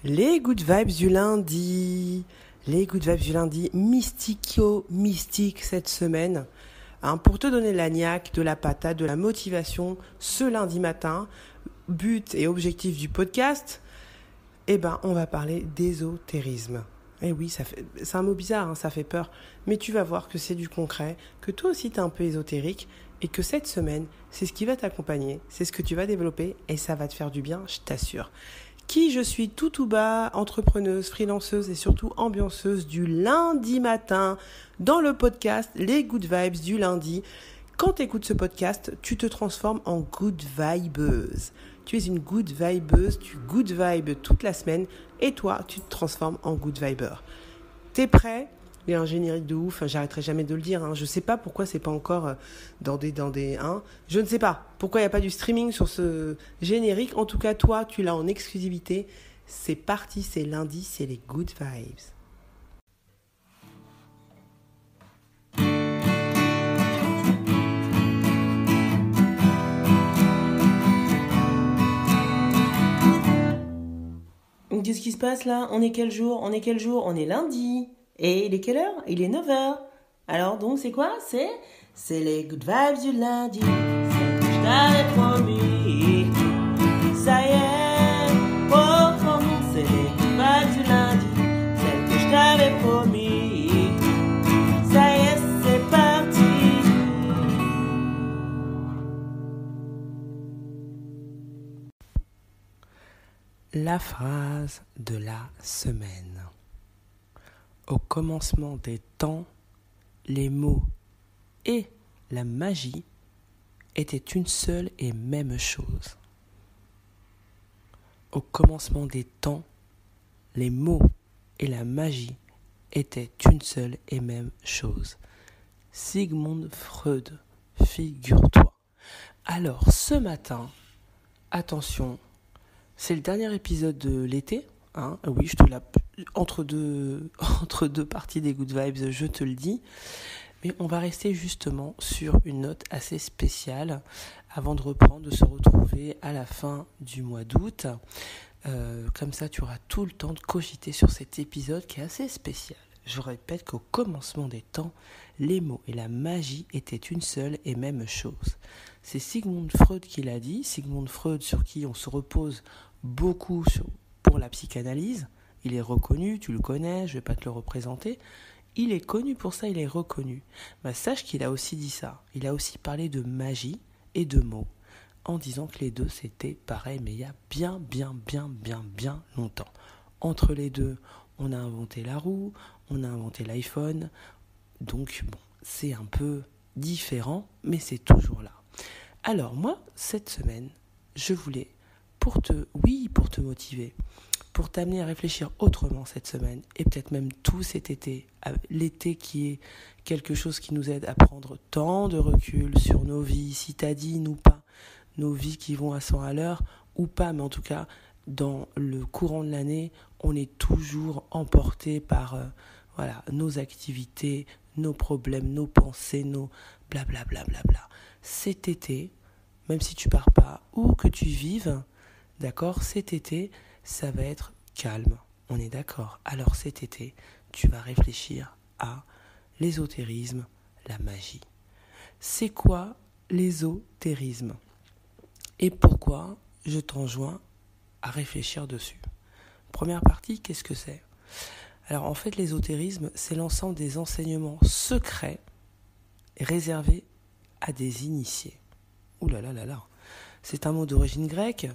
Les good vibes du lundi, mystico-mystique cette semaine, pour te donner la niaque, de la patate, de la motivation ce lundi matin. But et objectif du podcast, on va parler d'ésotérisme. Et oui, c'est un mot bizarre, ça fait peur, mais tu vas voir que c'est du concret, que toi aussi t'es un peu ésotérique, et que cette semaine, c'est ce qui va t'accompagner, c'est ce que tu vas développer, et ça va te faire du bien, je t'assure. Qui je suis tout bas, entrepreneuse, freelanceuse et surtout ambianceuse du lundi matin dans le podcast Les Good Vibes du lundi. Quand tu écoutes ce podcast, tu te transformes en good vibeuse. Tu es une good vibeuse, tu good vibes toute la semaine et toi, tu te transformes en good viber. T'es prêt ? Il y a un générique de ouf, j'arrêterai jamais de le dire. Je sais pas pourquoi c'est pas encore dans des je ne sais pas pourquoi il n'y a pas du streaming sur ce générique. En tout cas, toi, tu l'as en exclusivité. C'est parti, c'est lundi, c'est les good vibes. Qu'est-ce qui se passe là ? On est quel jour ? On est lundi. Et il est quelle heure ? Il est 9h. Alors donc c'est quoi ? C'est les good vibes du lundi. C'est que je t'avais promis. Ça y est. Oh, c'est les good vibes du lundi. Celle que je t'avais promis. Ça y est, c'est parti. La phrase de la semaine. Au commencement des temps, les mots et la magie étaient une seule et même chose. Au commencement des temps, les mots et la magie étaient une seule et même chose. Sigmund Freud, figure-toi. Alors, ce matin, attention, c'est le dernier épisode de l'été. Oui, je te entre deux parties des Good Vibes, je te le dis. Mais on va rester justement sur une note assez spéciale avant de reprendre, de se retrouver à la fin du mois d'août. Comme ça, tu auras tout le temps de cogiter sur cet épisode qui est assez spécial. Je répète qu'au commencement des temps, les mots et la magie étaient une seule et même chose. C'est Sigmund Freud qui l'a dit. Sigmund Freud, sur qui on se repose beaucoup pour la psychanalyse. Il est reconnu, tu le connais, je ne vais pas te le représenter. Il est connu pour ça, il est reconnu. Sache qu'il a aussi dit ça. Il a aussi parlé de magie et de mots, en disant que les deux c'était pareil, mais il y a bien longtemps. Entre les deux, on a inventé la roue, on a inventé l'iPhone. Donc c'est un peu différent, mais c'est toujours là. Alors moi, cette semaine, je voulais, pour te motiver, pour t'amener à réfléchir autrement cette semaine, et peut-être même tout cet été, l'été qui est quelque chose qui nous aide à prendre tant de recul sur nos vies, citadines ou pas, nos vies qui vont à 100 à l'heure ou pas, mais en tout cas, dans le courant de l'année, on est toujours emporté par nos activités, nos problèmes, nos pensées, nos blablabla. Cet été, même si tu pars pas ou que tu vives, d'accord, cet été, ça va être calme, on est d'accord. Alors cet été, tu vas réfléchir à l'ésotérisme, la magie. C'est quoi l'ésotérisme ? Et pourquoi je t'enjoins à réfléchir dessus ? Première partie, qu'est-ce que c'est ? Alors en fait, l'ésotérisme, c'est l'ensemble des enseignements secrets réservés à des initiés. Ouh là là là là. C'est un mot d'origine grecque.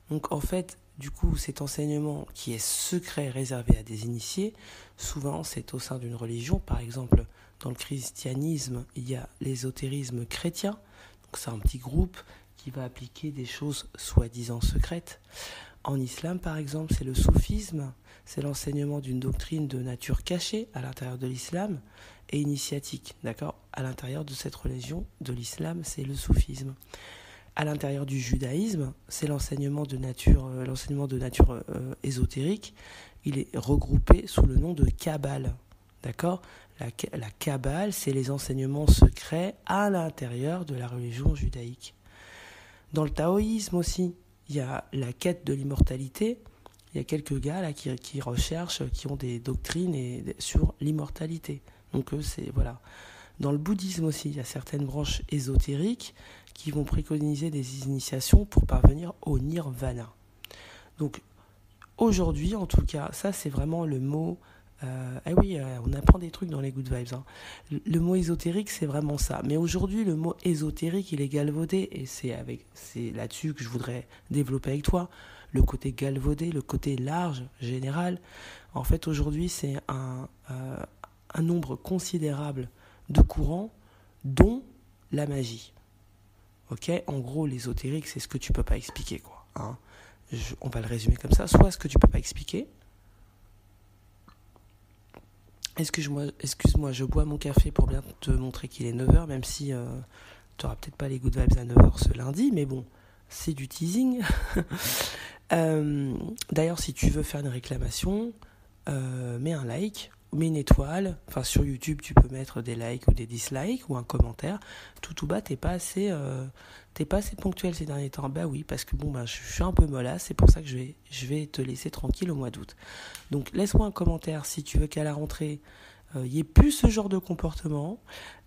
Donc en fait, du coup, cet enseignement qui est secret, réservé à des initiés, souvent c'est au sein d'une religion. Par exemple, dans le christianisme, il y a l'ésotérisme chrétien. Donc c'est un petit groupe qui va appliquer des choses soi-disant secrètes. En islam, par exemple, c'est le soufisme. C'est l'enseignement d'une doctrine de nature cachée à l'intérieur de l'islam et initiatique. D'accord ? À l'intérieur de cette religion de l'islam, c'est le soufisme. À l'intérieur du judaïsme, c'est l'enseignement de nature ésotérique. Il est regroupé sous le nom de Kabbale. D'accord ? La Kabbale, c'est les enseignements secrets à l'intérieur de la religion judaïque. Dans le taoïsme aussi, il y a la quête de l'immortalité, il y a quelques gars là qui recherchent, qui ont des doctrines sur l'immortalité. Donc c'est voilà. Dans le bouddhisme aussi, il y a certaines branches ésotériques qui vont préconiser des initiations pour parvenir au nirvana. Donc aujourd'hui, en tout cas, ça c'est vraiment le mot. On apprend des trucs dans les good vibes. Hein. Le mot ésotérique, c'est vraiment ça. Mais aujourd'hui, le mot ésotérique, il est galvaudé, et c'est là-dessus que je voudrais développer avec toi. Le côté galvaudé, le côté large, général. En fait, aujourd'hui, c'est un nombre considérable de courants, dont la magie. Ok ? En gros, l'ésotérique, c'est ce que tu peux pas expliquer, quoi. Hein ? On va le résumer comme ça. Soit ce que tu peux pas expliquer. Excuse-moi, je bois mon café pour bien te montrer qu'il est 9h, même si tu n'auras peut-être pas les good vibes à 9h ce lundi, mais bon, c'est du teasing. D'ailleurs, si tu veux faire une réclamation, mets un like, mets une étoile. Enfin, sur YouTube, tu peux mettre des likes ou des dislikes ou un commentaire. Tout bas, t'es pas assez ponctuel ces derniers temps. Bah oui, parce que je suis un peu mollasse, c'est pour ça que je vais te laisser tranquille au mois d'août. Donc, laisse-moi un commentaire si tu veux qu'à la rentrée, il n'y ait plus ce genre de comportement.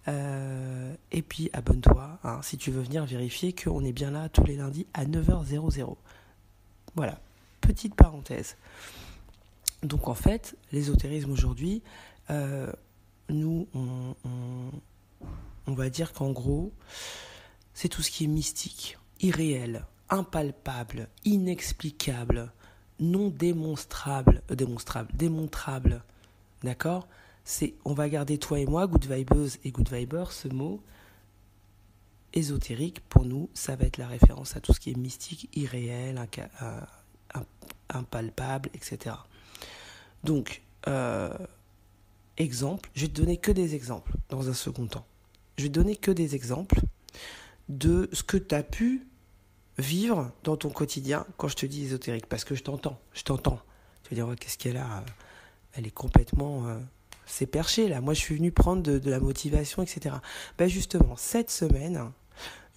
Et puis, abonne-toi si tu veux venir vérifier qu'on est bien là tous les lundis à 9h00. Voilà, petite parenthèse. Donc en fait, l'ésotérisme aujourd'hui, nous, on va dire qu'en gros, c'est tout ce qui est mystique, irréel, impalpable, inexplicable, non démontrable, d'accord ? On va garder toi et moi, good vibeuse et good viber, ce mot ésotérique, pour nous, ça va être la référence à tout ce qui est mystique, irréel, impalpable, etc. Donc, exemple, je vais te donner que des exemples dans un second temps. Je vais te donner que des exemples de ce que tu as pu vivre dans ton quotidien quand je te dis ésotérique. Parce que je t'entends. Tu vas dire, qu'est-ce qu'elle a ? Elle est complètement... c'est perché, là. Moi, je suis venu prendre de la motivation, etc. Ben justement, cette semaine,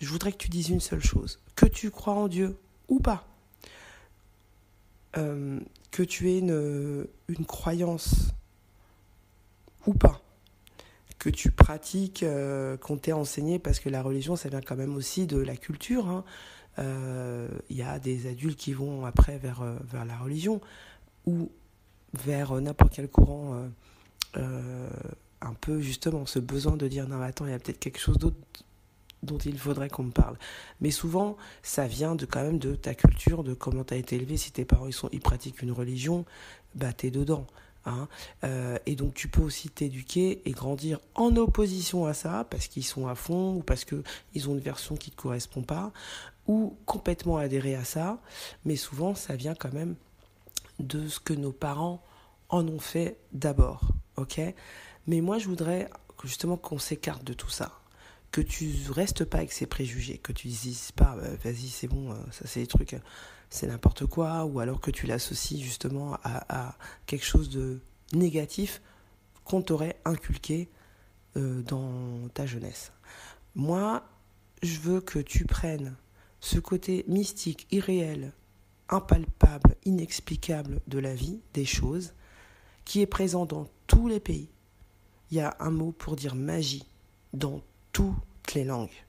je voudrais que tu dises une seule chose. Que tu crois en Dieu ou pas. Que tu aies une croyance ou pas, que tu pratiques, qu'on t'ait enseigné, parce que la religion, ça vient quand même aussi de la culture. Hein. Y a des adultes qui vont après vers la religion, ou vers n'importe quel courant, un peu justement ce besoin de dire, non mais attends, il y a peut-être quelque chose d'autre dont il faudrait qu'on me parle. Mais souvent, ça vient quand même de ta culture, de comment tu as été élevé. Si tes parents ils pratiquent une religion, bah t'es dedans. Hein. Et donc tu peux aussi t'éduquer et grandir en opposition à ça, parce qu'ils sont à fond, ou parce qu'ils ont une version qui ne te correspond pas, ou complètement adhérer à ça. Mais souvent, ça vient quand même de ce que nos parents en ont fait d'abord. Ok ? Mais moi, je voudrais justement qu'on s'écarte de tout ça. Que tu restes pas avec ces préjugés, que tu dises pas vas-y c'est bon, ça c'est des trucs, c'est n'importe quoi, ou alors que tu l'associes justement à quelque chose de négatif qu'on t'aurait inculqué dans ta jeunesse. Moi, je veux que tu prennes ce côté mystique, irréel, impalpable, inexplicable de la vie, des choses, qui est présent dans tous les pays. Il y a un mot pour dire magie dans toutes les langues.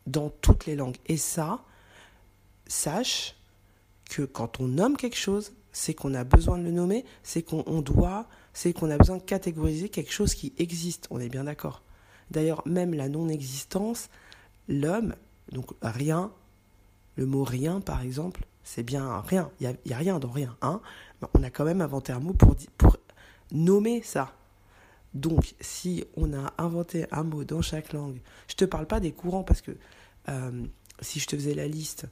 Dans toutes les langues. Et ça, sache que quand on nomme quelque chose, c'est qu'on a besoin de le nommer, c'est qu'on a besoin de catégoriser quelque chose qui existe. On est bien d'accord. D'ailleurs, même la non-existence, l'homme, donc rien, le mot rien par exemple, c'est bien rien. Il y a rien dans rien. Hein. On a quand même inventé un mot pour nommer ça. Donc, si on a inventé un mot dans chaque langue, je ne te parle pas des courants, parce que si je te faisais la liste,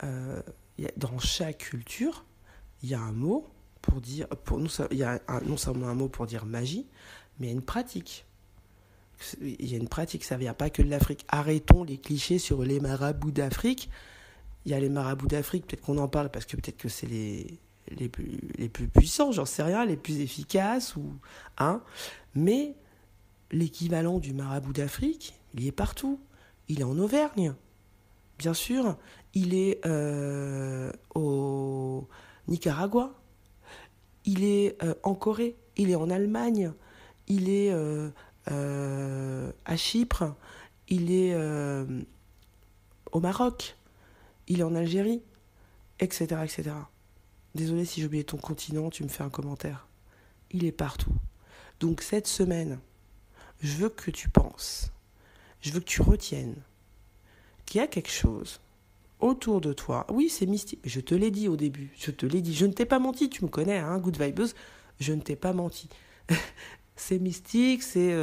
dans chaque culture, il y a un mot pour dire, il y a non seulement un mot pour dire magie, mais il y a une pratique. Il y a une pratique, ça ne vient pas que de l'Afrique. Arrêtons les clichés sur les marabouts d'Afrique. Il y a les marabouts d'Afrique, peut-être qu'on en parle, parce que peut-être que c'est les plus puissants, j'en sais rien, les plus efficaces, mais l'équivalent du marabout d'Afrique, il est partout. Il est en Auvergne, bien sûr. Il est Nicaragua, il est en Corée, il est en Allemagne, il est à Chypre, il est au Maroc, il est en Algérie, etc., etc. Désolé si j'ai oublié ton continent, tu me fais un commentaire. Il est partout. Donc cette semaine, je veux que tu penses, je veux que tu retiennes qu'il y a quelque chose autour de toi. Oui, c'est mystique. Je te l'ai dit au début, je ne t'ai pas menti, tu me connais, hein, Good Vibes, je ne t'ai pas menti. C'est mystique, c'est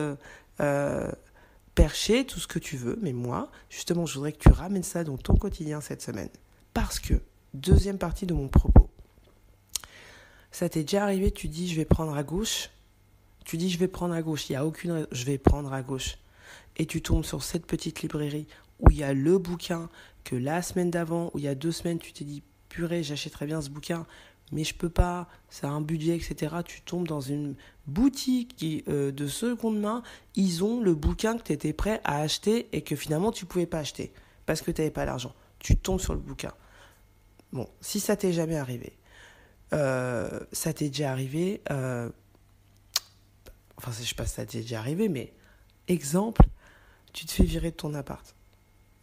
perché, tout ce que tu veux, mais moi, justement, je voudrais que tu ramènes ça dans ton quotidien cette semaine. Parce que, deuxième partie de mon propos, ça t'est déjà arrivé, tu dis je vais prendre à gauche, il n'y a aucune raison, je vais prendre à gauche. Et tu tombes sur cette petite librairie où il y a le bouquin que la semaine d'avant, ou il y a 2 semaines, tu t'es dit purée, j'achèterais bien ce bouquin, mais je peux pas, ça a un budget, etc. Tu tombes dans une boutique de seconde main, ils ont le bouquin que tu étais prêt à acheter et que finalement tu pouvais pas acheter parce que tu n'avais pas l'argent. Tu tombes sur le bouquin. Bon, si ça t'est jamais arrivé, ça t'est déjà arrivé, enfin je sais pas si ça t'est déjà arrivé, mais exemple, tu te fais virer de ton appart.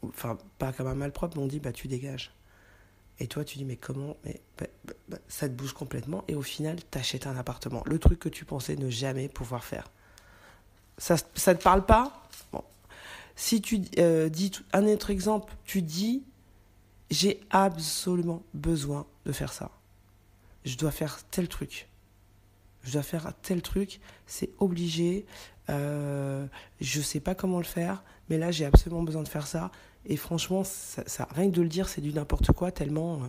Enfin, pas comme un malpropre, mais on dit, tu dégages. Et toi, tu dis, mais comment ça te bouge complètement. Et au final, t'achètes un appartement. Le truc que tu pensais ne jamais pouvoir faire. Ça te parle pas ? Bon. Si tu dis, un autre exemple, tu dis, j'ai absolument besoin de faire ça. Je dois faire tel truc. C'est obligé. Je sais pas comment le faire, mais là j'ai absolument besoin de faire ça. Et franchement, ça rien que de le dire, c'est du n'importe quoi, tellement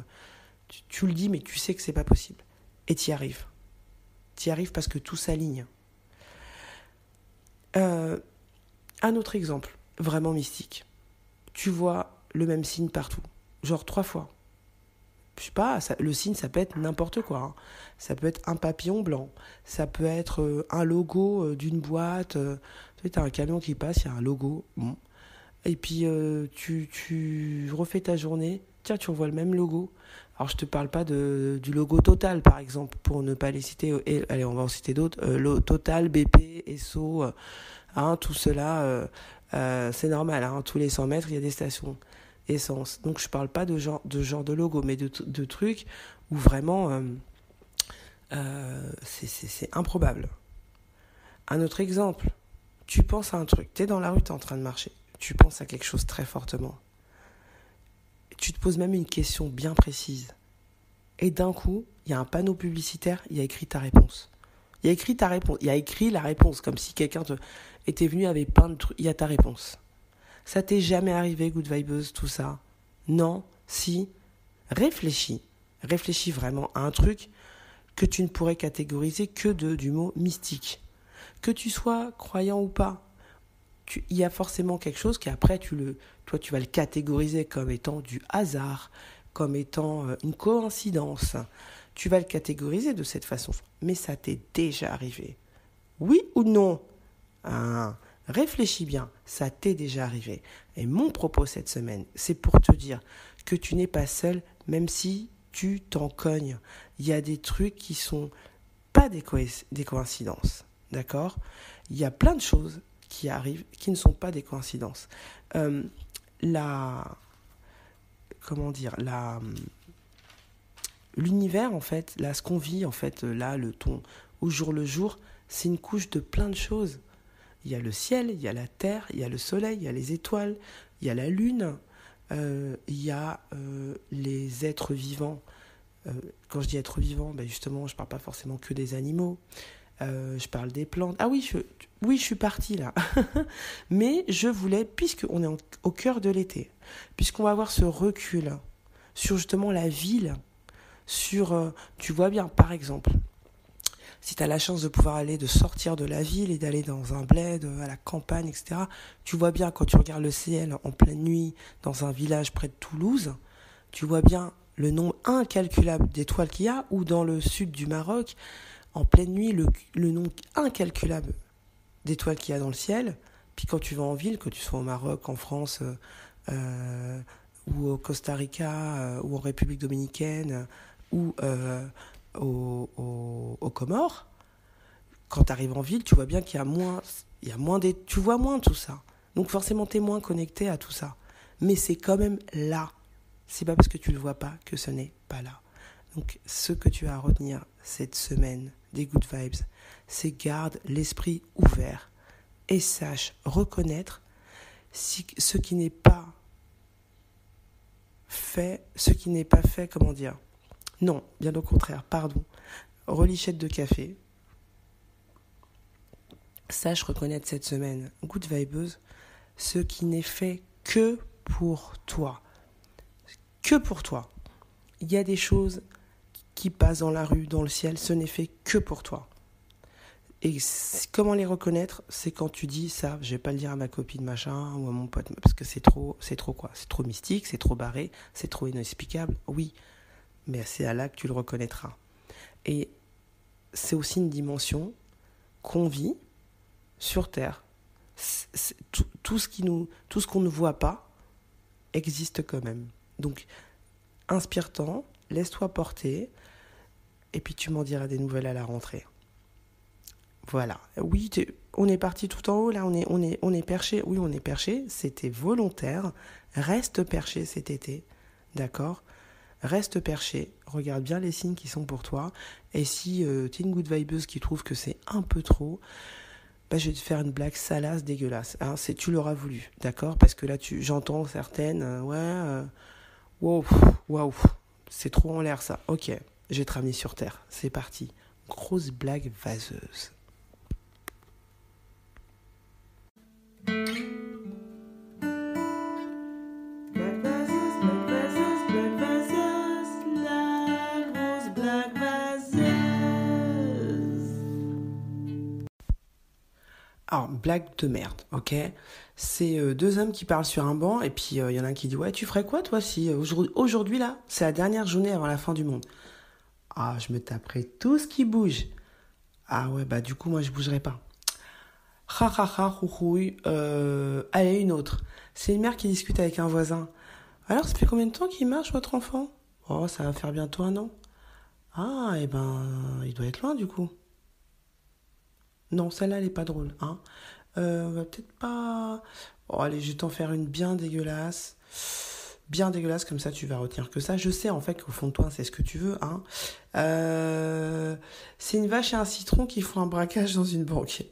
tu le dis, mais tu sais que c'est pas possible. Et t'y arrives. Parce que tout s'aligne. Un autre exemple, vraiment mystique. Tu vois le même signe partout, genre 3 fois. Je sais pas, le signe, ça peut être n'importe quoi. Hein. Ça peut être un papillon blanc. Ça peut être un logo d'une boîte. Tu as un camion qui passe, il y a un logo. Bon. Et puis, tu refais ta journée. Tiens, tu revois le même logo. Alors, je te parle pas du logo Total, par exemple, pour ne pas les citer. Allez, on va en citer d'autres. Total, BP, Esso, tout cela, c'est normal. Hein, tous les 100 mètres, il y a des stations essence. Donc je parle pas de genre de logo, mais de trucs où vraiment c'est improbable. Un autre exemple, tu penses à un truc, t'es dans la rue, t'es en train de marcher, tu penses à quelque chose très fortement, tu te poses même une question bien précise, et d'un coup, il y a un panneau publicitaire, il y a écrit ta réponse. Il y a écrit la réponse, comme si quelqu'un était venu avec plein de trucs, il y a ta réponse. Ça t'est jamais arrivé, Good Vibes, tout ça ? Non ? Si ? Réfléchis vraiment à un truc que tu ne pourrais catégoriser que du mot mystique. Que tu sois croyant ou pas, il y a forcément quelque chose qui après, toi tu vas le catégoriser comme étant du hasard, comme étant une coïncidence. Tu vas le catégoriser de cette façon. Mais ça t'est déjà arrivé. Oui ou non ? Réfléchis bien, ça t'est déjà arrivé. Et mon propos cette semaine, c'est pour te dire que tu n'es pas seul, même si tu t'en cognes. Il y a des trucs qui sont pas des coïncidences, d'accord ? Il y a plein de choses qui arrivent qui ne sont pas des coïncidences. L'univers, en fait, là, ce qu'on vit, en fait, là, au jour le jour, c'est une couche de plein de choses. Il y a le ciel, il y a la terre, il y a le soleil, il y a les étoiles, il y a la lune, il y a les êtres vivants. Quand je dis êtres vivants, justement, je ne parle pas forcément que des animaux. Je parle des plantes. Ah oui, je suis partie là. Mais je voulais, puisqu'on est au cœur de l'été, puisqu'on va avoir ce recul sur justement la ville, tu vois bien, par exemple, si tu as la chance de sortir de la ville et d'aller dans un bled, à la campagne, etc., tu vois bien quand tu regardes le ciel en pleine nuit dans un village près de Toulouse, tu vois bien le nombre incalculable d'étoiles qu'il y a, ou dans le sud du Maroc, en pleine nuit, le nombre incalculable d'étoiles qu'il y a dans le ciel. Puis quand tu vas en ville, que tu sois au Maroc, en France, ou au Costa Rica, ou en République dominicaine, ou aux Comores, quand tu arrives en ville, tu vois bien qu'il y a moins, tu vois moins tout ça. Donc forcément, tu es moins connecté à tout ça. Mais c'est quand même là. C'est pas parce que tu le vois pas que ce n'est pas là. Donc ce que tu as à retenir cette semaine des Good Vibes, c'est garde l'esprit ouvert et sache reconnaître ce qui n'est pas fait, comment dire. Non, bien au contraire, pardon. Relichette de café. Sache reconnaître cette semaine, Good Vibeuse, ce qui n'est fait que pour toi. Que pour toi. Il y a des choses qui passent dans la rue, dans le ciel, ce n'est fait que pour toi. Et comment les reconnaître? C'est quand tu dis ça, je vais pas le dire à ma copine machin ou à mon pote, parce que c'est trop quoi? C'est trop mystique, c'est trop barré, c'est trop inexplicable, oui. Mais c'est à là que tu le reconnaîtras. Et c'est aussi une dimension qu'on vit sur Terre. Tout ce qu'on ne voit pas existe quand même. Donc, inspire-t'en, laisse-toi porter, et puis tu m'en diras des nouvelles à la rentrée. Voilà. Oui, on est parti tout en haut, là, on est perché. Oui, on est perché, c'était volontaire. Reste perché cet été, d'accord ? Reste perché, regarde bien les signes qui sont pour toi. Et si t'es une good vibeuse qui trouve que c'est un peu trop, je vais te faire une blague salace, dégueulasse. Hein, tu l'auras voulu, d'accord ? Parce que là, j'entends certaines, waouh, c'est trop en l'air ça. Ok, je vais te ramener sur terre, c'est parti. Grosse blague vaseuse. Alors, blague de merde, ok ? C'est deux hommes qui parlent sur un banc, et puis y en a un qui dit « Ouais, tu ferais quoi, toi, si aujourd'hui, là, c'est la dernière journée avant la fin du monde ?» Ah, je me taperais tout ce qui bouge. Ah ouais, du coup, moi, je bougerais pas. Ha ha ha, rourouille. Allez, une autre. C'est une mère qui discute avec un voisin. « Alors, ça fait combien de temps qu'il marche, votre enfant ?»« Oh, ça va faire bientôt 1 an. »« Ah, il doit être loin, du coup. » Non, celle-là, elle est pas drôle, hein. On va peut-être pas... Oh, allez, je vais t'en faire une bien dégueulasse. Bien dégueulasse, comme ça, tu vas retenir que ça. Je sais, en fait, qu'au fond de toi, c'est ce que tu veux, hein. C'est une vache et un citron qui font un braquage dans une banque.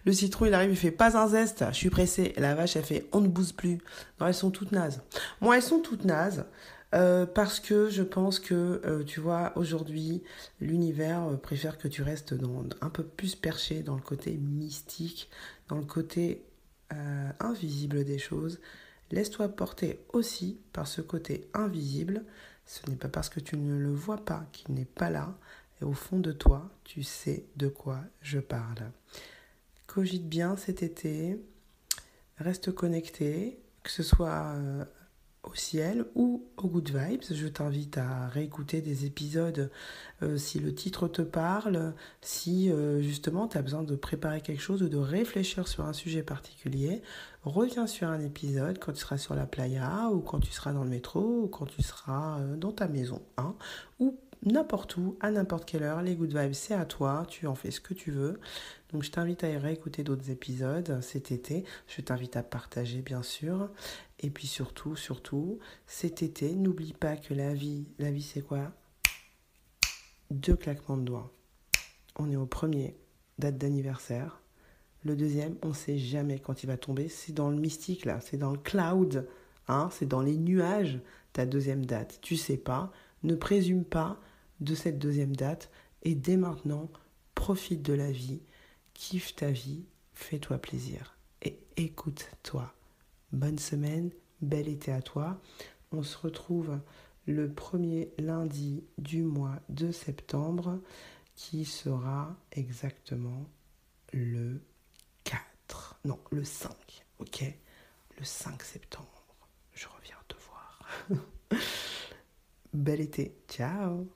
Le citron, il arrive, il fait « Pas un zeste, je suis pressé. » La vache, elle fait « On ne bouse plus. » Non, elles sont toutes nazes. Moi, elles sont toutes nazes. Parce que je pense que, tu vois, aujourd'hui, l'univers préfère que tu restes un peu plus perché dans le côté mystique, dans le côté invisible des choses. Laisse-toi porter aussi par ce côté invisible. Ce n'est pas parce que tu ne le vois pas qu'il n'est pas là. Et au fond de toi, tu sais de quoi je parle. Cogite bien cet été. Reste connecté, que ce soit... au ciel ou au Good Vibes. Je t'invite à réécouter des épisodes si le titre te parle, si justement tu as besoin de préparer quelque chose ou de réfléchir sur un sujet particulier. Reviens sur un épisode quand tu seras sur la playa ou quand tu seras dans le métro ou quand tu seras dans ta maison, hein, ou n'importe où, à n'importe quelle heure. Les Good Vibes, c'est à toi, tu en fais ce que tu veux. Donc je t'invite à y réécouter d'autres épisodes cet été. Je t'invite à partager, bien sûr. Et puis surtout, cet été, n'oublie pas que la vie c'est quoi ? 2 claquements de doigts. On est au premier, date d'anniversaire. Le deuxième, on ne sait jamais quand il va tomber. C'est dans le mystique, là. C'est dans le cloud. Hein, c'est dans les nuages, ta deuxième date. Tu sais pas. Ne présume pas de cette deuxième date. Et dès maintenant, profite de la vie. Kiffe ta vie. Fais-toi plaisir. Et écoute-toi. Bonne semaine. Bel été à toi. On se retrouve le premier lundi du mois de septembre, qui sera exactement le 4. Non, le 5, ok ? Le 5 septembre. Je reviens te voir. Bel été. Ciao.